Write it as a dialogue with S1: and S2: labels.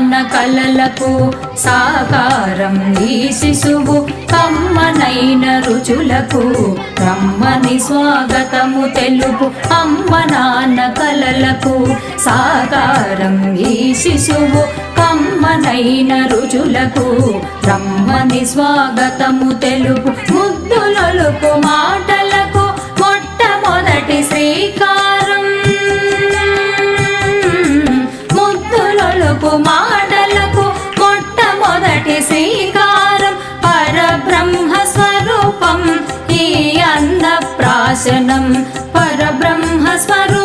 S1: నాన్న కలలకు సాకారం ఈ శిశువు కమ్మనైన రుచులకు రమ్మని స్వాగతము తెలుపు అమ్మ నాన్న కలలకు సాకారం ఈ శిశువు కమ్మనైన రుచులకు రమ్మని స్వాగతము తెలుపు ముద్దులొలుకు మాటలకు మొట్టమొదటి శ్రీకారం ముద్దులొలుకు మాటలకు మొట్టమొదటి శ్రీకారం పరబ్రహ్మ స్వరూపం ఈ అన్నప్రాశనం పరబ్రహ్మ స్వరూపం